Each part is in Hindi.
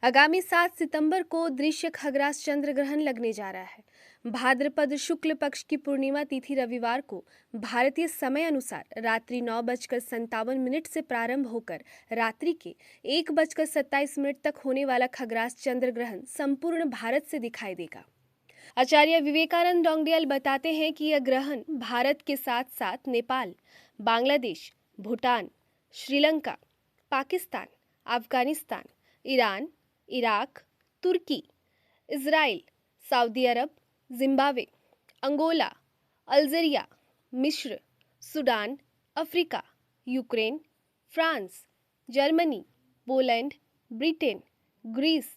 आगामी 7 सितंबर को दृश्य खग्रास चंद्र ग्रहण लगने जा रहा है। भाद्रपद शुक्ल पक्ष की पूर्णिमा तिथि रविवार को भारतीय समय अनुसार रात्रि 9:57 से प्रारंभ होकर रात्रि के 1:27 तक होने वाला खग्रास चंद्र ग्रहण संपूर्ण भारत से दिखाई देगा। आचार्य विवेकानंद डोंगडियाल बताते हैं कि यह ग्रहण भारत के साथ साथ Nepal, Bangladesh, Bhutan, Sri Lanka, Pakistan, Afghanistan, Iran, Iraq, Turkey, Israel, Saudi Arab, Zimbabwe, Angola, Algeria, मिस्र, Sudan, Africa, Ukraine, France, Germany, Poland, Britain, Greece,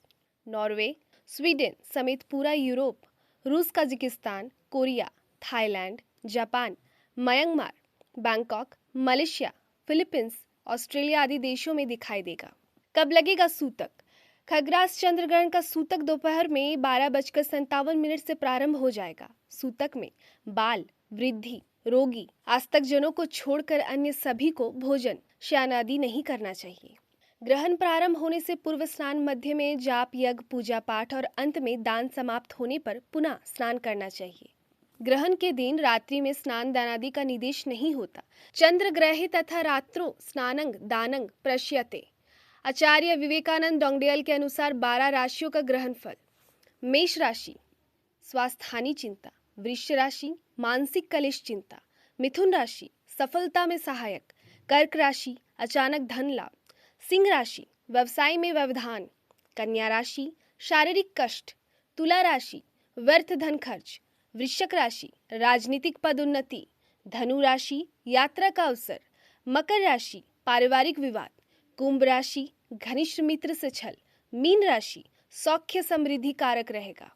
Norway, Sweden समेत पूरा यूरोप, रूस, Kazakhstan, Korea, Thailand, Japan, Myanmar, Bangkok, Malaysia, Philippines, Australia आदि देशों में दिखाई देगा। कब लगेगा सूतक? खग्रास चंद्र ग्रहण का सूतक दोपहर में 12:57 से प्रारंभ हो जाएगा। सूतक में बाल, वृद्धि, रोगी, आस्तिकजनों को छोड़कर अन्य सभी को भोजन, शयन आदि नहीं करना चाहिए। ग्रहण प्रारंभ होने से पूर्व स्नान, मध्य में जाप, यज्ञ, पूजा पाठ और अंत में दान समाप्त होने पर पुनः स्नान करना चाहिए। ग्रहण के दिन रात्रि में स्नान दान आदि का निर्देश नहीं होता। चंद्र ग्रहे तथा रात्रो स्नानंग दानंग प्रश्यते। आचार्य विवेकानंद डोंगडियाल के अनुसार 12 राशियों का ग्रहण फल। मेष राशि स्वास्थ्य चिंता, वृष राशि मानसिक कलेश चिंता, मिथुन राशि सफलता में सहायक, कर्क राशि अचानक धन लाभ, सिंह राशि व्यवसाय में व्यवधान, कन्या राशि शारीरिक कष्ट, तुला राशि व्यर्थ धन खर्च, वृश्चिक राशि राजनीतिक पदोन्नति, धनु राशि यात्रा का अवसर, मकर राशि पारिवारिक विवाद, कुंभ राशि घनिष्ठ मित्र से छल, मीन राशि सौख्य समृद्धि कारक रहेगा।